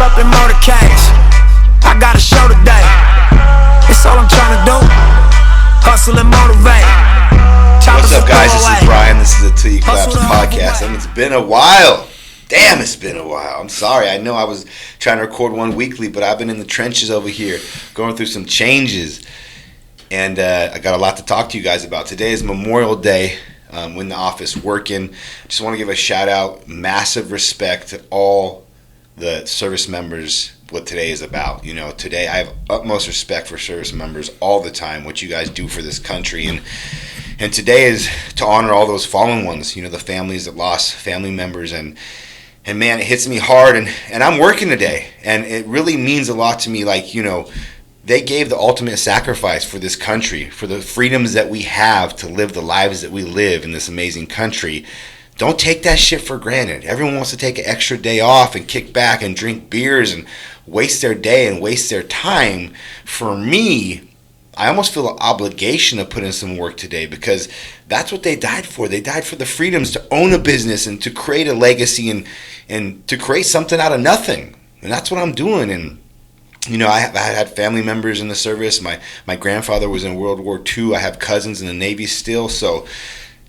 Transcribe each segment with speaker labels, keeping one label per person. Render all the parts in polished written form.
Speaker 1: up in motorcades. I got a show today. It's all I'm trying to do. Hustle and motivate.
Speaker 2: What's up, guys? This is Brian. This is the Till You Collapse podcast. I mean, it's been a while. Damn, it's been a while. I'm sorry. I know I was trying to record one weekly, but I've been in the trenches over here going through some changes. And I got a lot to talk to you guys about. Today is Memorial Day. We're in the office working. Just want to give a shout out, massive respect to all the service members, what today is about. You know, today I have utmost respect for service members all the time, what you guys do for this country. And today is to honor all those fallen ones, you know, the families that lost family members. And man, it hits me hard. And I'm working today. And it really means a lot to me. Like, you know, they gave the ultimate sacrifice for this country, for the freedoms that we have to live the lives that we live in this amazing country. Don't take that shit for granted. Everyone wants to take an extra day off and kick back and drink beers and waste their day and waste their time. For me, I almost feel an obligation to put in some work today because that's what they died for. They died for the freedoms to own a business and to create a legacy and to create something out of nothing. And that's what I'm doing. And you know, I had family members in the service. My grandfather was in World War II. I have cousins in the Navy still. So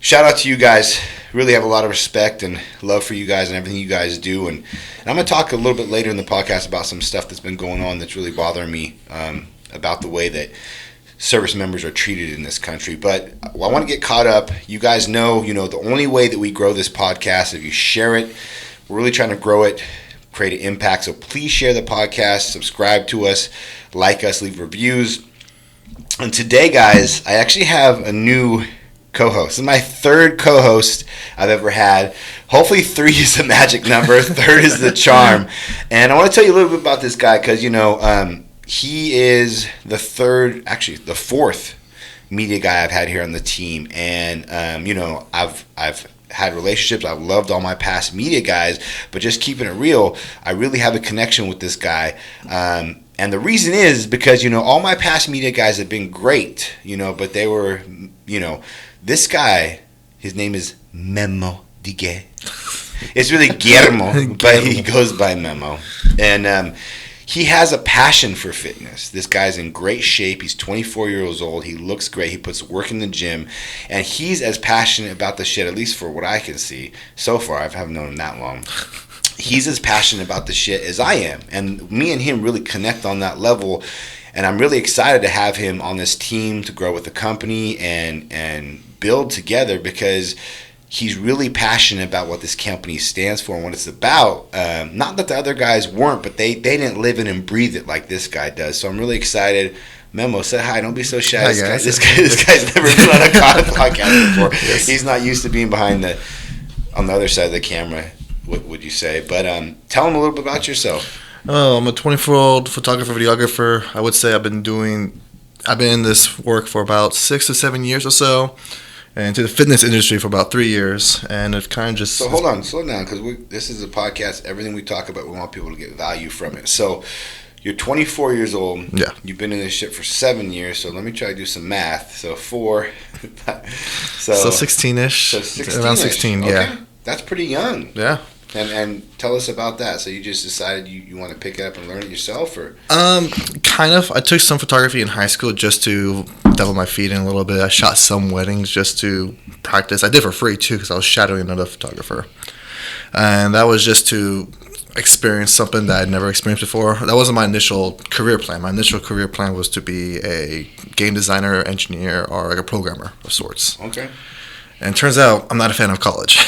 Speaker 2: shout out to you guys. Really have a lot of respect and love for you guys and everything you guys do. And I'm going to talk a little bit later in the podcast about some stuff that's been going on that's really bothering me about the way that service members are treated in this country. But I want to get caught up. You guys know, the only way that we grow this podcast is if you share it. We're really trying to grow it, create an impact. So please share the podcast, subscribe to us, like us, leave reviews. And today, guys, I actually have a new co-host. This is my third co-host I've ever had. Hopefully 3 is the magic number. 3rd is the charm. And I want to tell you a little bit about this guy because, he is the 4th media guy I've had here on the team. And, I've had relationships. I've loved all my past media guys, but just keeping it real, I really have a connection with this guy. And the reason is because, all my past media guys have been great, but they were, this guy, his name is Memo. It's really Guillermo, but he goes by Memo. And he has a passion for fitness. This guy's in great shape. He's 24 years old. He looks great. He puts work in the gym. And he's as passionate about the shit, at least for what I can see so far. I haven't known him that long. He's as passionate about the shit as I am. And me and him really connect on that level. And I'm really excited to have him on this team to grow with the company and build together because he's really passionate about what this company stands for and what it's about. Not that the other guys weren't, but they didn't live it and breathe it like this guy does. So I'm really excited. Memo, say hi. Don't be so shy.
Speaker 3: Hi,
Speaker 2: this guy's never been on a podcast before. Yes. He's not used to being on the other side of the camera, what would you say? But tell him a little bit about yourself.
Speaker 3: Oh, I'm a 24-year-old photographer, videographer. I would say I've been in this work for about 6 to 7 years or so. And into the fitness industry for about 3 years, and it kind of just...
Speaker 2: So hold on, slow down, because this is a podcast. Everything we talk about, we want people to get value from it. So you're 24 years old.
Speaker 3: Yeah.
Speaker 2: You've been in this shit for 7 years, so let me try to do some math. So 4...
Speaker 3: so 16-ish.
Speaker 2: So 16-ish.
Speaker 3: Around 16,
Speaker 2: okay.
Speaker 3: yeah.
Speaker 2: That's pretty young.
Speaker 3: Yeah.
Speaker 2: And tell us about that. So you just decided you want to pick it up and learn it yourself, or?
Speaker 3: Kind of. I took some photography in high school just to devil my feet in a little bit. I shot some weddings just to practice. I did for free too because I was shadowing another photographer, and that was just to experience something that I'd never experienced before. That wasn't my initial career plan. My initial career plan was to be a game designer, engineer, or like a programmer of sorts.
Speaker 2: Okay.
Speaker 3: And it turns out I'm not a fan of college.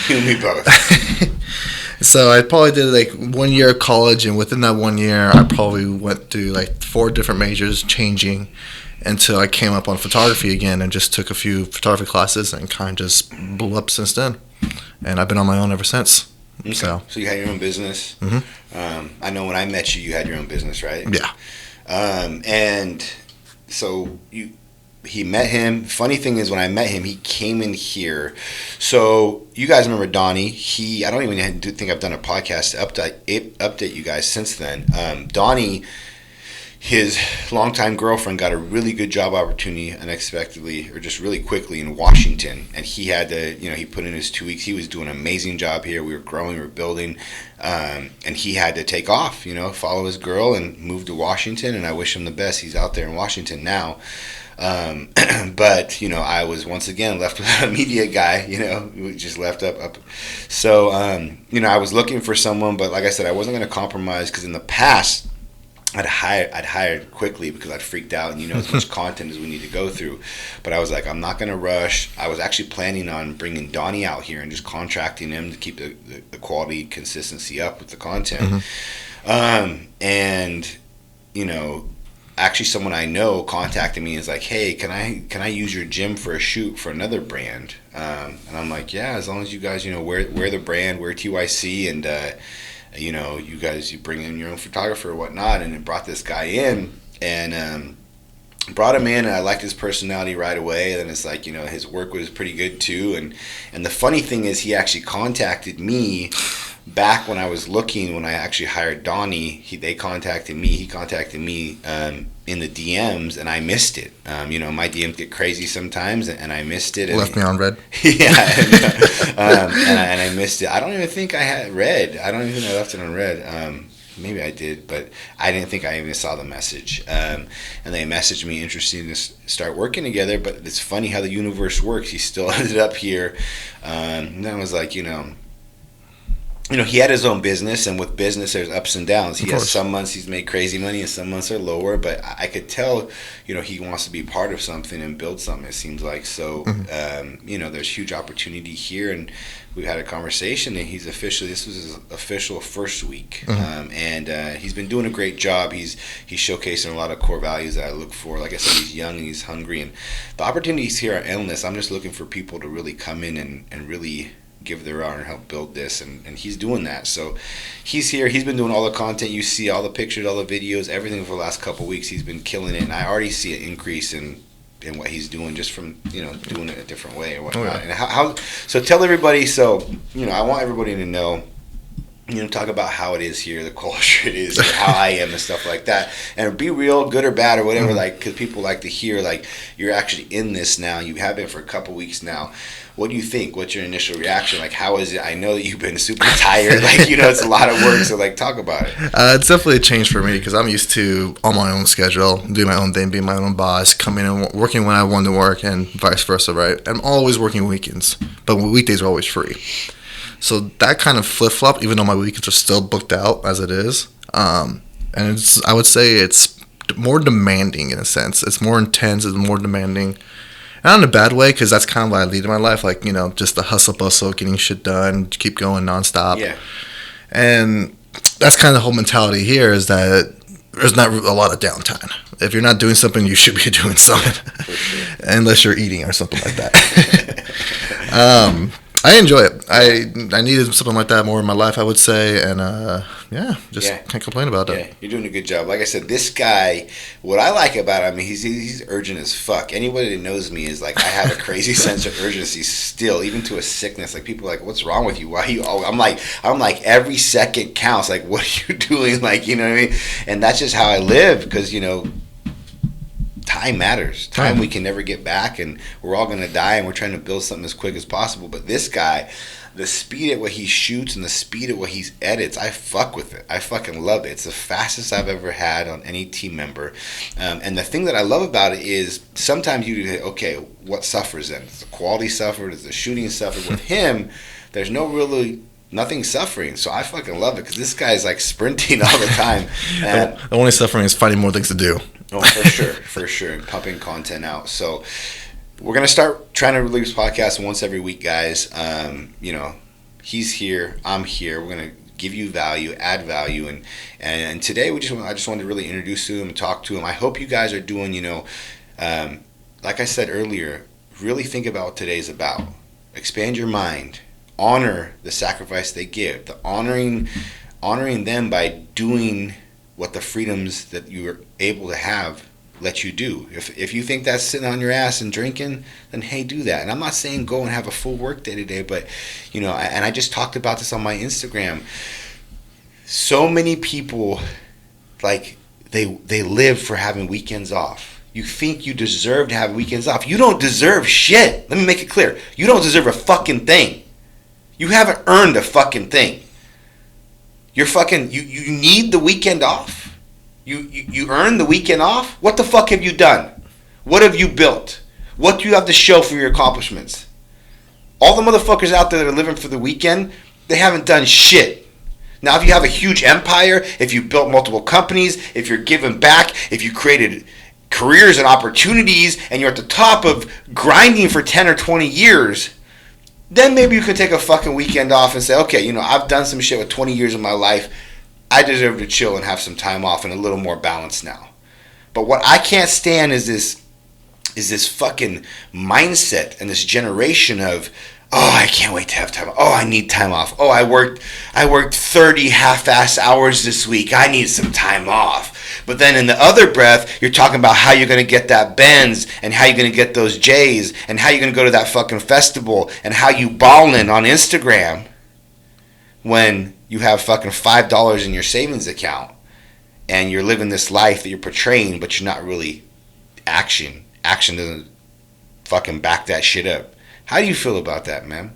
Speaker 2: You and me both.
Speaker 3: So I probably did like 1 year of college, and within that 1 year, I probably went through like 4 different majors, changing until I came up on photography again and just took a few photography classes and kind of just blew up since then. And I've been on my own ever since.
Speaker 2: Okay. So you had your own business.
Speaker 3: Mm-hmm.
Speaker 2: I know when I met you, you had your own business, right?
Speaker 3: Yeah.
Speaker 2: And so he met him. Funny thing is, when I met him, he came in here. So you guys remember Donnie? I don't even think I've done a podcast to update you guys since then. Donnie, his longtime girlfriend got a really good job opportunity unexpectedly, or just really quickly, in Washington, and he had to, he put in his 2 weeks. He was doing an amazing job here. We were growing, we were building, and he had to take off, follow his girl and move to Washington. And I wish him the best. He's out there in Washington now. But I was once again left without a media guy. We just left up. So I was looking for someone, but like I said, I wasn't going to compromise, because in the past I'd hired quickly because I'd freaked out, and as much content as we need to go through. But I was like, I'm not going to rush. I was actually planning on bringing Donnie out here and just contracting him to keep the quality consistency up with the content. And actually someone I know contacted me and is like, hey, can I use your gym for a shoot for another brand? And I'm like, yeah, as long as you guys wear the brand, wear TYC, and you bring in your own photographer or whatnot. And it brought this guy in, and brought him in, and I liked his personality right away. And then it's like, his work was pretty good too. And the funny thing is, he actually contacted me back when I was looking, when I actually hired Donnie. He contacted me in the DMs, and I missed it. My DMs get crazy sometimes, and I missed it.
Speaker 3: Left me on red.
Speaker 2: Yeah, and I missed it. I don't even think I had red. I don't even think I left it on red. Maybe I did, but I didn't think I even saw the message. And they messaged me interested to start working together. But it's funny how the universe works. He still ended up here. And I was like, he had his own business, and with business, there's ups and downs. He has some months he's made crazy money, and some months are lower. But I could tell, he wants to be part of something and build something, it seems like. So, there's huge opportunity here, and we've had a conversation, and this was his official first week. And he's been doing a great job. He's showcasing a lot of core values that I look for. Like I said, he's young and he's hungry, and the opportunities here are endless. I'm just looking for people to really come in and really give their all and help build this, and he's doing that. So he's here. He's been doing all the content you see, all the pictures, all the videos, everything for the last couple of weeks. He's been killing it, and I already see an increase in what he's doing just from doing it a different way or whatnot. And how so tell everybody. So I want everybody to know, talk about how it is here, the culture it is, how I am and stuff like that, and be real, good or bad or whatever, because people like to hear, you're actually in this now. You have been for a couple weeks now. What do you think? What's your initial reaction? How is it? I know that you've been super tired. It's a lot of work. So, talk about it.
Speaker 3: It's definitely a change for me, because I'm used to on my own schedule, doing my own thing, being my own boss, coming and working when I want to work, and vice versa, right? I'm always working weekends, but weekdays are always free. So that kind of flip-flop, even though my weekends are still booked out as it is, and I would say it's more demanding in a sense. It's more intense. It's more demanding. Not in a bad way, because that's kind of what I lead in my life, just the hustle bustle, getting shit done, keep going nonstop.
Speaker 2: Yeah.
Speaker 3: And that's kind of the whole mentality here, is that there's not a lot of downtime. If you're not doing something, you should be doing something.
Speaker 2: For sure.
Speaker 3: Unless you're eating or something like that. I enjoy it. I needed something like that more in my life, I would say, and can't complain about it.
Speaker 2: Yeah, you're doing a good job. Like I said, this guy, what I like about him, he's urgent as fuck. Anybody that knows me is I have a crazy sense of urgency still, even to a sickness. People are like, what's wrong with you? Why are you? I'm like every second counts. What are you doing? You know what I mean? And that's just how I live, because time matters. Time we can never get back, and we're all going to die, and we're trying to build something as quick as possible. But this guy, the speed at what he shoots and the speed at what he edits, I fuck with it. I fucking love it. It's the fastest I've ever had on any team member. And the thing that I love about it is sometimes you say, okay, what suffers then? Does the quality suffer? Does the shooting suffer? With him, there's nothing suffering. So I fucking love it, because this guy's sprinting all the time. And
Speaker 3: the only suffering is finding more things to do.
Speaker 2: Oh, for sure, and pumping content out. So we're gonna start trying to release podcasts once every week, guys. He's here, I'm here. We're gonna give you value, add value, and today I just wanted to really introduce to him and talk to him. I hope you guys are doing, like I said earlier, really think about what today's about. Expand your mind. Honor the sacrifice they give. The honoring them by doing what the freedoms that you are able to have let you do. If you think that's sitting on your ass and drinking, then hey, do that. And I'm not saying go and have a full work day today, but and I just talked about this on my Instagram. So many people they live for having weekends off. You think you deserve to have weekends off. You don't deserve shit. Let me make it clear. You don't deserve a fucking thing. You haven't earned a fucking thing. You're fucking, you need the weekend off. You earn the weekend off. What the fuck have you done? What have you built? What do you have to show for your accomplishments? All the motherfuckers out there that are living for the weekend, they haven't done shit. Now, if you have a huge empire, if you built multiple companies, if you're giving back, if you created careers and opportunities, and you're at the top of grinding for 10 or 20 years, then maybe you can take a fucking weekend off and say, okay, you know, I've done some shit with 20 years of my life. I deserve to chill and have some time off and a little more balance now. But what I can't stand is this fucking mindset and this generation of, oh, I can't wait to have time. Oh, I need time off. Oh, I worked 30 half-ass hours this week. I need some time off. But then in the other breath, you're talking about how you're going to get that Benz and how you're going to get those J's and how you're going to go to that fucking festival and how you ballin' on Instagram when you have fucking $5 in your savings account and you're living this life that you're portraying, but you're not really action. Action doesn't fucking back that shit up. How do you feel about that, man?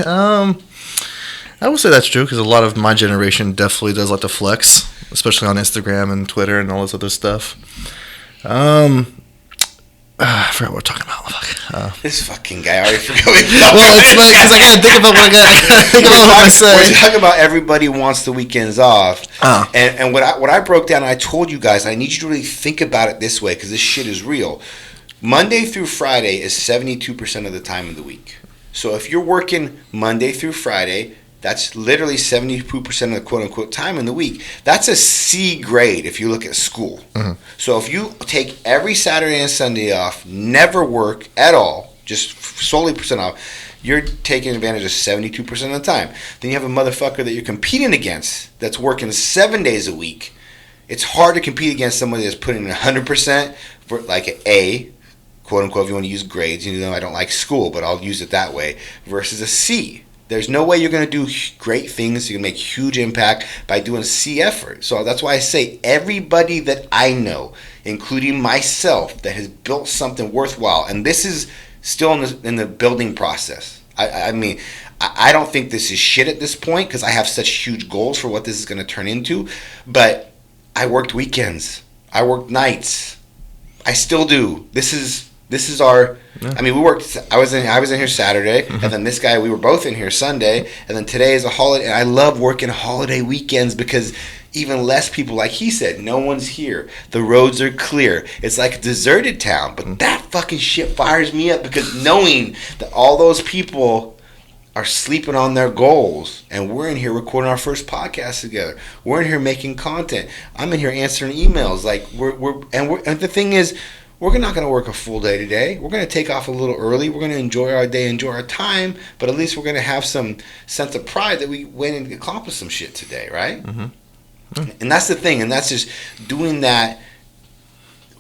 Speaker 3: I would say that's true because a lot of my generation definitely does like to flex, especially on Instagram and Twitter and all this other stuff. I forgot what we're talking about.
Speaker 2: This fucking guy already forgot what
Speaker 3: well, it's funny because I gotta think about what I said.
Speaker 2: We're talking about everybody wants the weekends off, and what I broke down, and I told you guys, I need you to really think about it this way because this shit is real. Monday through Friday is 72% of the time of the week. So if you're working Monday through Friday, that's literally 72% of the quote-unquote time in the week. That's a C grade if you look at school. Mm-hmm. So if you take every Saturday and Sunday off, never work at all, just solely percent off, you're taking advantage of 72% of the time. Then you have a motherfucker that you're competing against that's working 7 days a week. It's hard to compete against somebody that's putting in 100% for like an A, quote-unquote, if you want to use grades. You know, I don't like school, but I'll use it that way, versus a C. There's no way you're going to do great things. You can make huge impact by doing C effort. So that's why I say everybody that I know, including myself, that has built something worthwhile, and this is still in the building process. I mean, I don't think this is shit at this point because I have such huge goals for what this is going to turn into. But I worked weekends. I worked nights. I still do. This is our. Yeah. I mean, we worked. I was in here Saturday, mm-hmm. and then this guy. We were both in here Sunday, and then today is a holiday. And I love working holiday weekends because even less people, like he said, no one's here. The roads are clear. It's like a deserted town. But that fucking shit fires me up because knowing that all those people are sleeping on their goals, and we're in here recording our first podcast together. We're in here making content. I'm in here answering emails. Like and the thing is, we're not going to work a full day today. We're going to take off a little early. We're going to enjoy our day, enjoy our time, but at least we're going to have some sense of pride that we went and accomplished some shit today, right? Mm-hmm. Mm-hmm. And that's the thing, and that's just doing that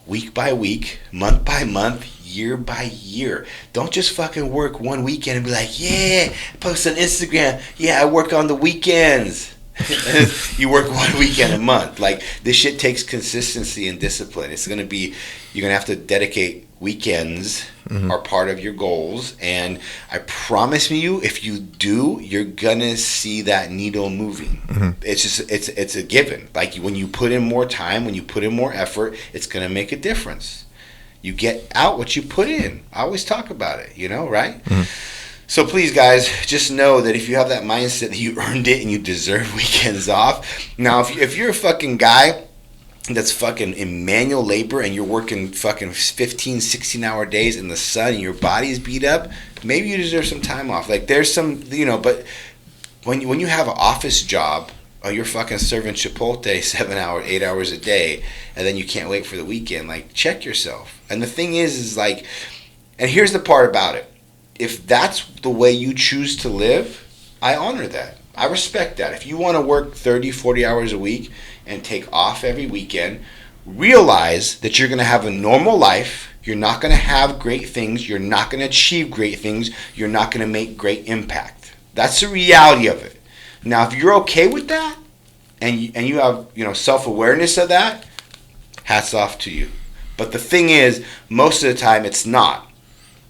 Speaker 2: week by week, month by month, year by year. Don't just fucking work one weekend and be like, yeah, post on Instagram. Yeah, I work on the weekends. You work one weekend a month. Like, this shit takes consistency and discipline. It's going to be, you're going to have to dedicate weekends mm-hmm. are part of your goals. And I promise you, if you do, you're going to see that needle moving. Mm-hmm. It's just, it's a given. Like, when you put in more time, when you put in more effort, it's going to make a difference. You get out what you put in. I always talk about it, right? Mm-hmm. So please, guys, just know that if you have that mindset that you earned it and you deserve weekends off. Now, if you're a fucking guy that's fucking in manual labor and you're working fucking 15, 16-hour days in the sun and your body's beat up, maybe you deserve some time off. Like, there's some, but when you have an office job, or you're fucking serving Chipotle 7 hours, 8 hours a day, and then you can't wait for the weekend, like, check yourself. And the thing is like, and here's the part about it. If that's the way you choose to live, I honor that. I respect that. If you want to work 30, 40 hours a week and take off every weekend, realize that you're going to have a normal life. You're not going to have great things. You're not going to achieve great things. You're not going to make great impact. That's the reality of it. Now, if you're okay with that, and you have, self-awareness of that, hats off to you. But the thing is, most of the time it's not.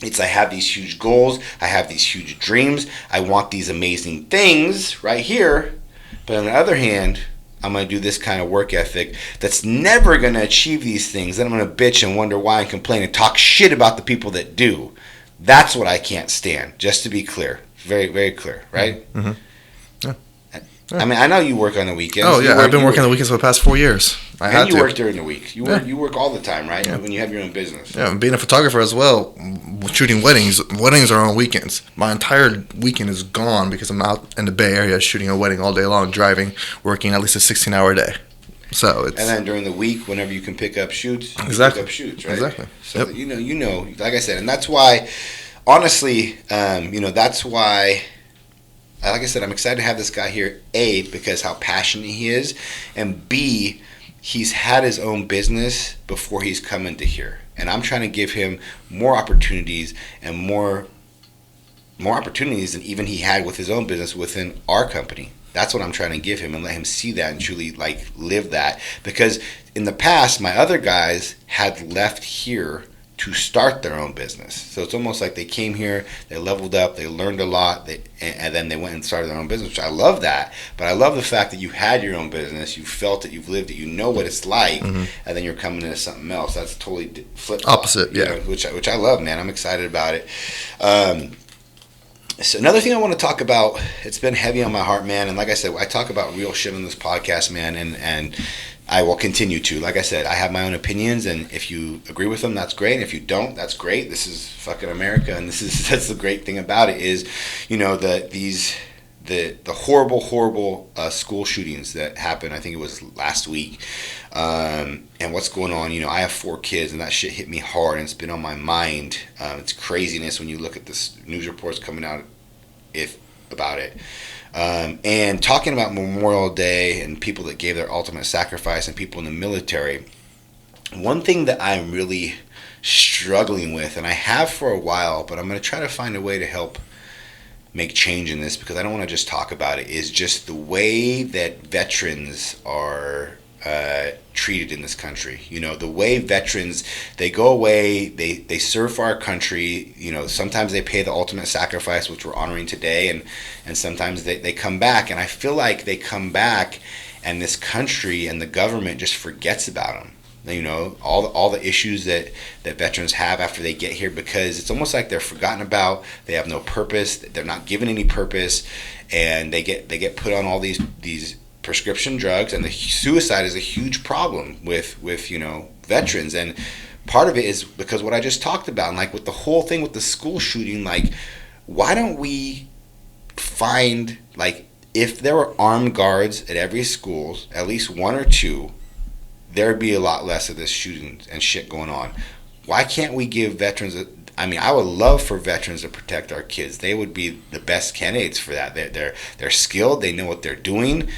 Speaker 2: It's I have these huge goals, I have these huge dreams, I want these amazing things right here, but on the other hand, I'm going to do this kind of work ethic that's never going to achieve these things. Then I'm going to bitch and wonder why and complain and talk shit about the people that do. That's what I can't stand, just to be clear. Very, very clear, right?
Speaker 3: Mm-hmm. Yeah.
Speaker 2: I mean, I know you work on the weekends.
Speaker 3: Oh, yeah. I've been working on the weekends for the past 4 years.
Speaker 2: And you work during the week. You work all the time, right? Yeah. When you have your own business.
Speaker 3: Yeah, being a photographer as well, shooting weddings. Weddings are on weekends. My entire weekend is gone because I'm out in the Bay Area shooting a wedding all day long, driving, working at least a 16-hour day. So it's...
Speaker 2: And then during the week, whenever you can pick up shoots,
Speaker 3: exactly.
Speaker 2: Pick up shoots, right?
Speaker 3: Exactly.
Speaker 2: So that you know, like I said, and that's why, honestly, that's why... Like I said, I'm excited to have this guy here, A, because how passionate he is, and B, he's had his own business before he's come into here. And I'm trying to give him more opportunities and more opportunities than even he had with his own business within our company. That's what I'm trying to give him and let him see that and truly live that. Because in the past, my other guys had left here to start their own business. So it's almost like they came here, they leveled up, they learned a lot, and then they went and started their own business, which I love that. But I love the fact that you had your own business, you felt it, you've lived it, you know what it's like, and then you're coming into something else. That's totally flip
Speaker 3: opposite, yeah.
Speaker 2: Which I love, man. I'm excited about it. So another thing I want to talk about, it's been heavy on my heart, man, and like I said, I talk about real shit on this podcast, man, and I will continue to. Like I said, I have my own opinions, and if you agree with them, that's great. And if you don't, that's great. This is fucking America, and that's the great thing about it is, the horrible school shootings that happened. I think it was last week, and what's going on. I have 4 kids, and that shit hit me hard, and it's been on my mind. It's craziness when you look at this news reports coming out about it. And talking about Memorial Day and people that gave their ultimate sacrifice and people in the military, one thing that I'm really struggling with, and I have for a while, but I'm going to try to find a way to help make change in this because I don't want to just talk about it, is just the way that veterans are treated in this country. The way veterans, they go away, they serve for our country, sometimes they pay the ultimate sacrifice, which we're honoring today, and sometimes they come back, and I feel like they come back and this country and the government just forgets about them. All the issues that veterans have after they get here, because it's almost like they're forgotten about, they have no purpose, they're not given any purpose, and they get put on all these prescription drugs, and the suicide is a huge problem with veterans. And part of it is because what I just talked about, and with the whole thing with the school shooting, why don't we find, if there were armed guards at every school, at least 1 or 2, there'd be a lot less of this shooting and shit going on. Why can't we give veterans I would love for veterans to protect our kids. They would be the best candidates for that. They're skilled, they know what they're doing.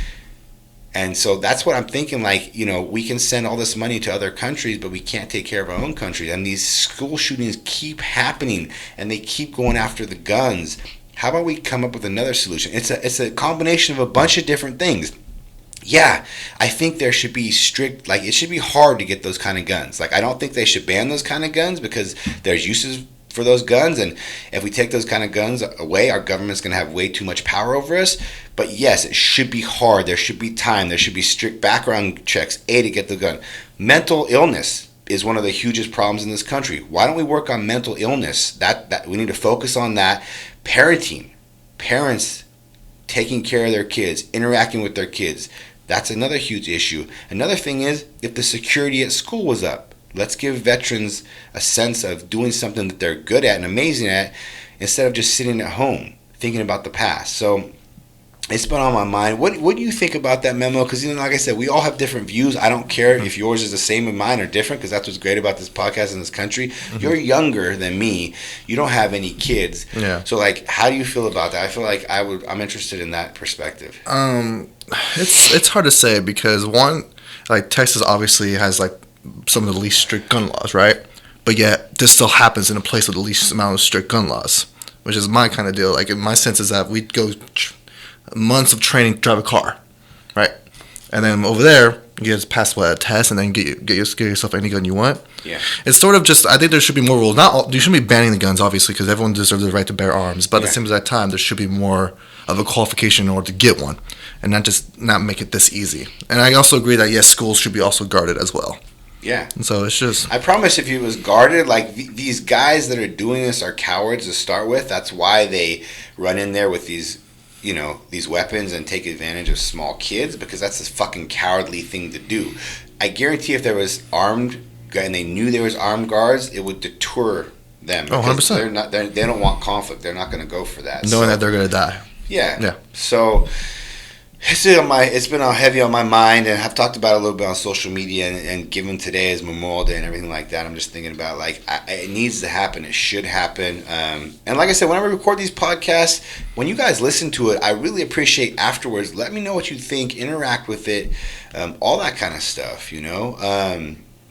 Speaker 2: And so that's what I'm thinking, we can send all this money to other countries, but we can't take care of our own country. And these school shootings keep happening, and they keep going after the guns. How about we come up with another solution? It's a combination of a bunch of different things. Yeah, I think there should be strict, it should be hard to get those kind of guns. I don't think they should ban those kind of guns because there's uses for those guns, and if we take those kind of guns away, our government's going to have way too much power over us. But yes, it should be hard. There should be time. There should be strict background checks, to get the gun. Mental illness is one of the hugest problems in this country. Why don't we work on mental illness? That we need to focus on that. Parenting, parents taking care of their kids, interacting with their kids. That's another huge issue. Another thing is, if the security at school was up, let's give veterans a sense of doing something that they're good at and amazing at, instead of just sitting at home thinking about the past. So it's been on my mind. What do you think about that, Memo? Because, like I said, we all have different views. I don't care if yours is the same as mine or different, because that's what's great about this podcast in this country. Mm-hmm. You're younger than me. You don't have any kids. Yeah. So, how do you feel about that? I feel like I'm interested in that perspective.
Speaker 3: It's hard to say because, one, Texas obviously has, some of the least strict gun laws, right? But yet, this still happens in a place with the least amount of strict gun laws, which is my kind of deal. My sense is that we'd go months of training to drive a car, right? And then over there, you just pass a test and then get yourself any gun you want.
Speaker 2: Yeah.
Speaker 3: It's sort of just, I think there should be more rules. You shouldn't be banning the guns, obviously, because everyone deserves the right to bear arms. But at the same time, there should be more of a qualification in order to get one, and not make it this easy. And I also agree that, yes, schools should be also guarded as well.
Speaker 2: Yeah.
Speaker 3: And so it's just...
Speaker 2: I promise if it was guarded, like, these guys that are doing this are cowards to start with. That's why they run in there with these weapons and take advantage of small kids, because that's a fucking cowardly thing to do. I guarantee if there was armed and they knew there was armed guards, it would deter them.
Speaker 3: Oh, 100%.
Speaker 2: They don't want conflict. They're not going to go for that.
Speaker 3: Knowing that they're going to die.
Speaker 2: Yeah.
Speaker 3: Yeah.
Speaker 2: So it's been heavy on my mind, and I've talked about it a little bit on social media, and given today as Memorial Day and everything like that, I'm just thinking about, like, it needs to happen. It should happen. And like I said, whenever I record these podcasts, when you guys listen to it, I really appreciate afterwards. Let me know what you think. Interact with it. All that kind of stuff,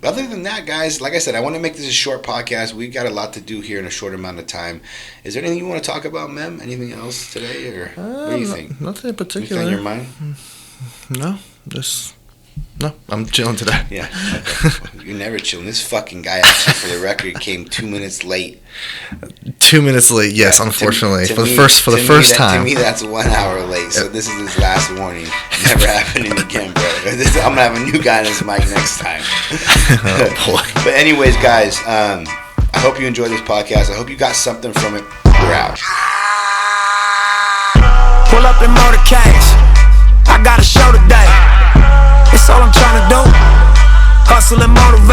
Speaker 2: Other than that, guys, like I said, I want to make this a short podcast. We've got a lot to do here in a short amount of time. Is there anything you want to talk about, Mem? Anything else today, or what do you think?
Speaker 3: Nothing in particular.
Speaker 2: Anything on your mind?
Speaker 3: No, I'm chilling today.
Speaker 2: Yeah, okay. You're never chilling. This fucking guy, actually, for the record, came 2 minutes late.
Speaker 3: 2 minutes late, yes, unfortunately, for the first time.
Speaker 2: To me, that's 1 hour late. So this is his last warning. Never happening again, bro. I'm gonna have a new guy on his mic next time.
Speaker 3: Oh boy.
Speaker 2: But anyways, guys, I hope you enjoyed this podcast. I hope you got something from it. We're out.
Speaker 1: Pull up in motorcades. I got a show today. It's all I'm trying to do. Hustle and motivate.